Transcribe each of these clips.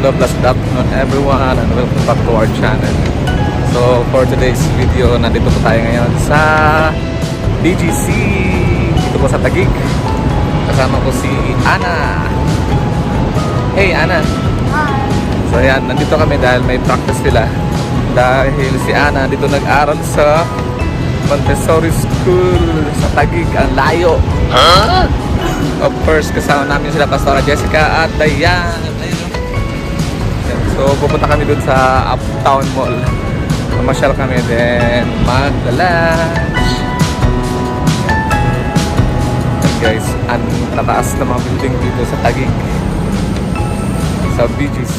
Hello, blessed afternoon everyone and welcome back to our channel. So for today's video, nandito po tayo ngayon sa BGC. Dito po sa Taguig. Kasama ko si Ana. Hey Ana. Hi. So ayan, nandito kami dahil may practice sila. Dahil si Ana dito nag-aral sa Montessori School sa Taguig. Ang layo. Huh? Of course, kasama namin sila Pastora Jessica at Dayan. So pupunta kami dun sa Uptown Mall. Mamasyal kami, then mag-lunch. And guys, ang tataas na mga building dito sa Taguig, sa BGC.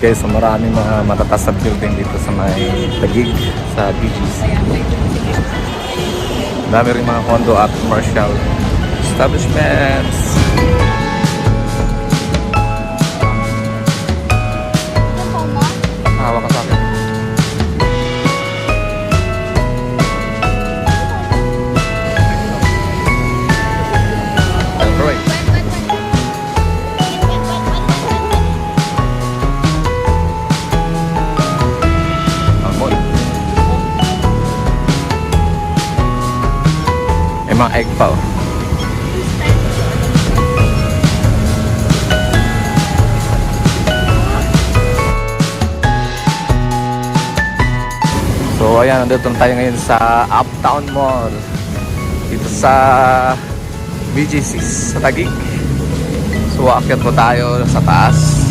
Okay, so maraming mga matatas na building dito sa may Taguig, sa BGC. Dami rin mga condo at commercial establishments. Hawa ka sa akin. Alright. May mga egg pa oh. So ayan, nandito tayo ngayon sa Uptown Mall. Dito sa BGC sa Taguig. So aakyat po tayo sa taas.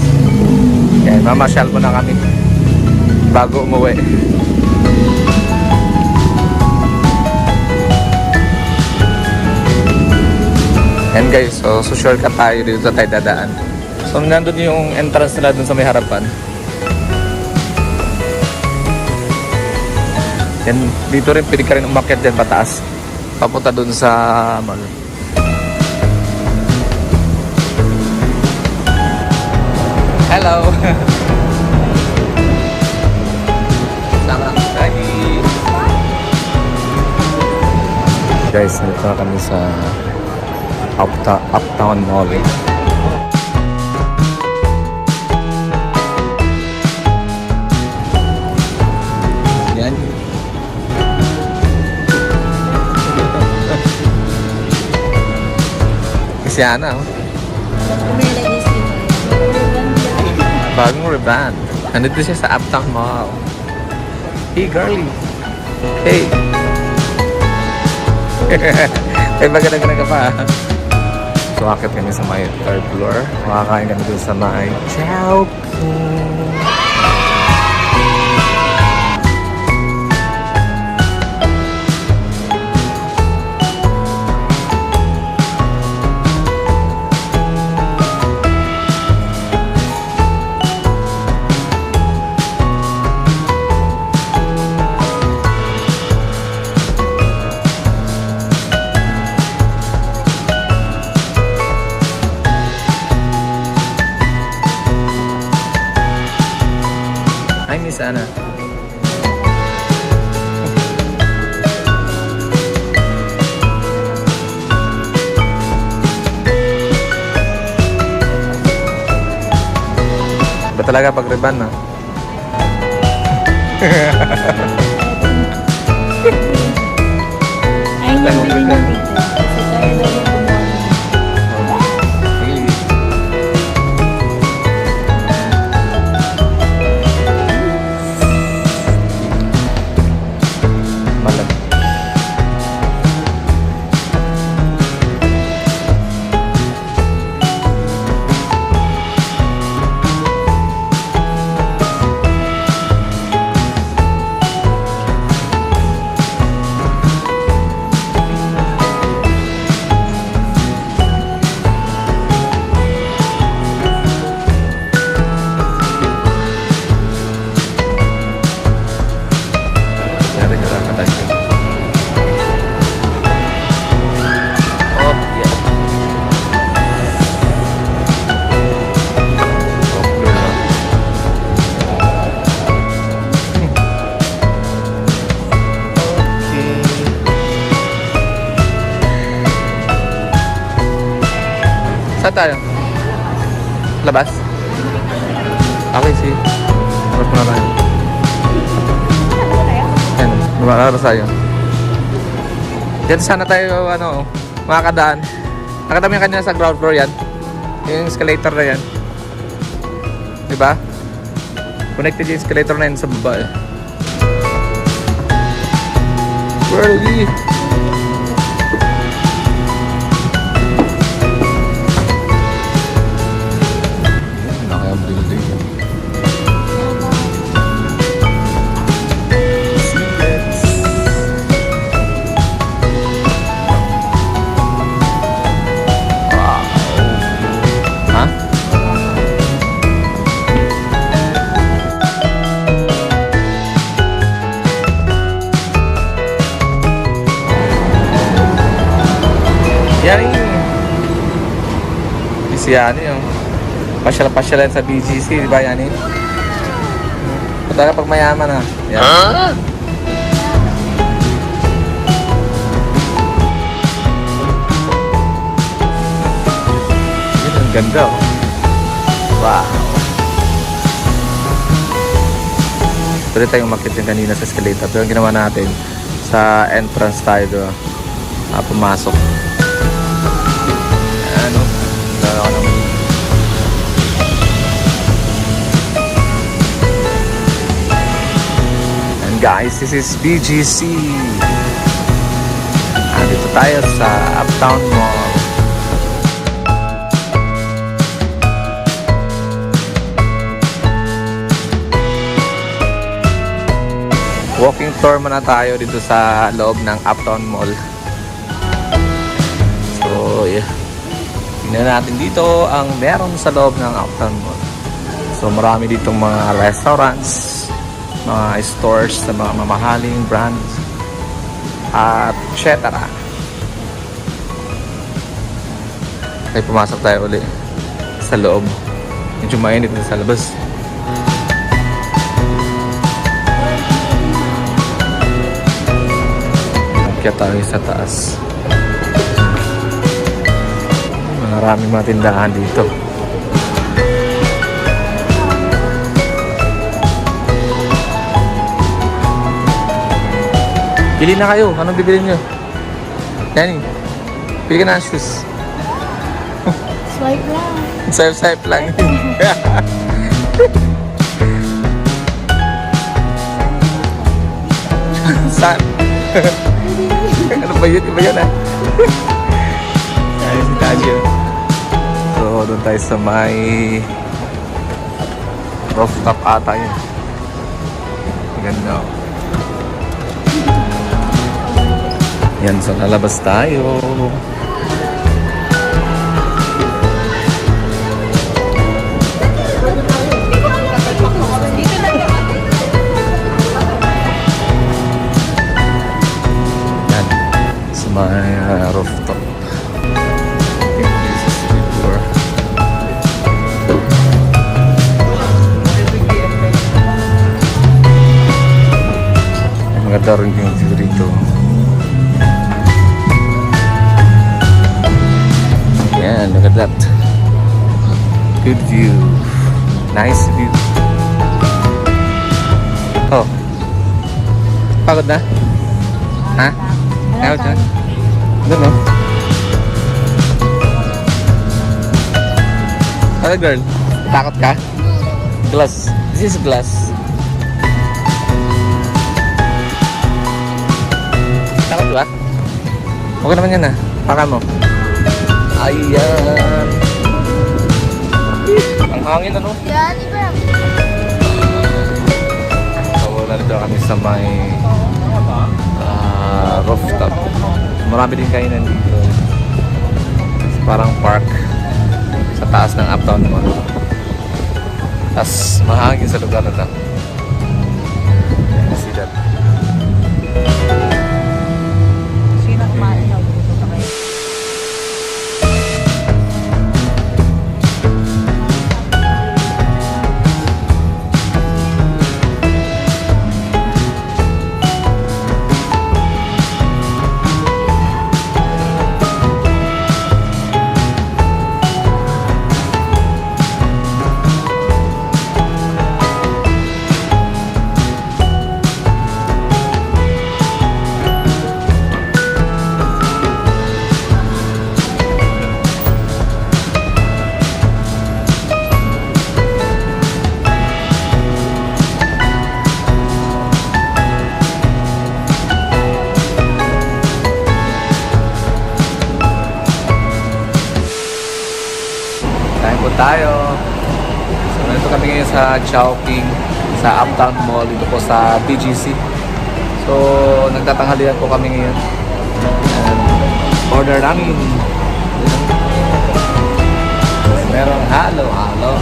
Kaya mamasyal po na kami bago umuwi. And guys, so shortcut tayo dito tayo dadaan. So nandun yung entrance nila dun sa may harapan. And dito rin pwede ka rin umakyat din pataas. Papunta dun sa mall. Hello! Sama tayo. Guys, nandito na kami sa Uptown Mall. Yan. Si Ana, oh. Bagong reband. Nandito siya sa Uptown Mall. Hey, girly. Hey. Hey, maganda ka pa. So, akit kami sa may third floor. Makakain kami doon sa may Chowking. Hi, Miss Ana. Ba talaga pag-reban na? Ay, hindi na dito. Kasi tayo daw yung gumawa. Saan tayo? Labas? Okay, sige. Labas muna tayo. Ayan, lumalabas tayo. Diyan sana tayo, ano, makakadaan. Nakita mo yung kanina sa ground floor yan? Yung escalator na yan. Diba? Connected yung escalator na yan sa baba eh. Where are we? Laki ang building. Wow. Ha? Yan yung si ano yung pasyal-pasyalan sa BGC, di ba yan eh? Punta ka pag mayaman ha. Yan. Huh? Yan, ang ganda oh. Wow. Pwede tayong umakyat yung kanina sa escalator. Pero ang ginawa natin sa entrance tayo doon. Pumasok. Ano? Lalo ka naman. And guys, this is BGC. Dito tayo sa Uptown Mall. Walking tour muna tayo dito sa loob ng Uptown Mall. So, yeah. Tingnan natin dito ang meron sa loob ng Uptown Mall. So, marami ditong mga restaurants, mga stores sa mga mamahaling brands, at etc. Ay, pumasok tayo ulit sa loob. Medyo mainit na sa labas. Kaya tayo sa taas. Maraming mga tindahan dito. Pili na kayo. Anong bibili nyo? Yani, pili ka na ang shoes. Swipe lang. Swipe lang. Saan? Ano ba yun? Iba yun ah. Ayun si Tadyo. So, doon tayo sa may rooftop ata yun. Ganda. Yan, so lalabas tayo. Yan, sa may rooftop. Maganda rin yung view rito. Yan, look at that. Good view. Nice view. Oh. Pagod na? Ha? Pagod na? Doon no? Ano girl? Takot ka? Glass. This is glass. Takot ba? Okay naman yan ah. Paka mo. Ayan. Ang hangin ano? Yan, iba. So, nandito kami sa may rooftop. Marami din kainan dito. Parang park sa taas ng Uptown Mall. Tapos mahangin sa lugar na ito. See that? Sino kumain na dito sa kayo? tayo. So, nandito kami ngayon sa Chowking, sa Uptown Mall, dito po sa BGC. So, nagtatanghalian po kami ngayon. And order namin. Merong halo-halo.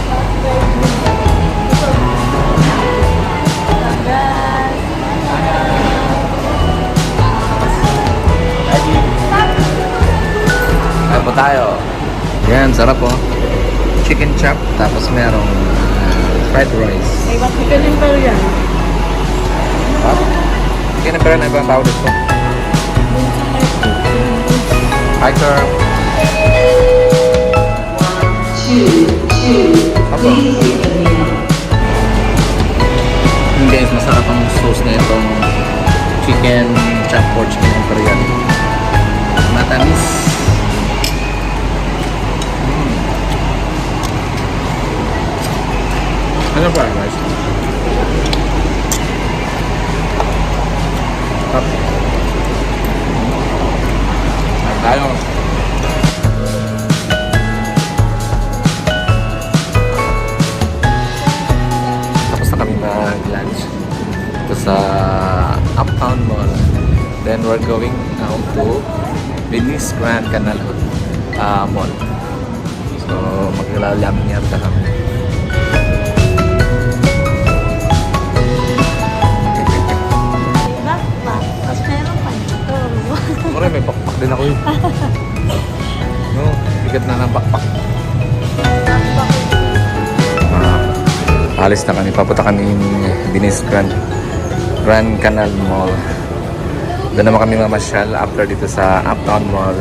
Kaya po tayo. Yan, sarap po. Chicken chop, tapos merong fried rice. Ay, ba't chicken imperial? What? Chicken imperial na ibang tawag dito. Hi, sir. Apa? Guys, masarap ang sauce na itong chicken chop or chicken imperial. Matamis. Ano ba, guys? Sarap. Tayo. Tapos na kami mag-lunch ito sa Uptown Mall. Then we're going now to Venice Grand Canal Mall. So maglalamin yata kami. Backpack. Tapos meron pa dito. Mura, may backpack din ako yun. No, bigat na ng backpack. Alis na kami, papunta kami Venice Grand Canal Mall. Doon naman kami mamasyal after dito sa Uptown Mall,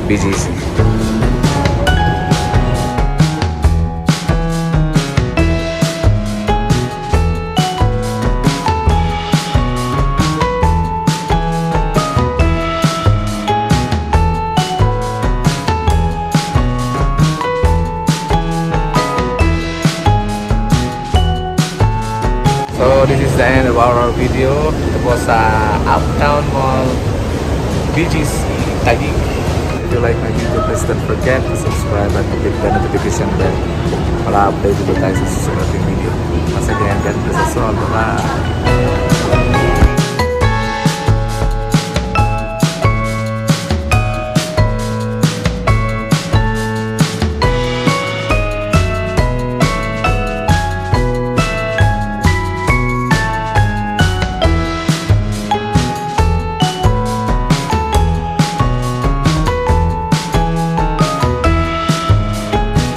BGC. So this is the end of our video. Ito po sa Uptown Mall, BGC, Taguig. If you like my video, please don't forget to subscribe and to click the notification bell para update dito tayo sa susunod na video. Once again, God bless us all. Bye-bye!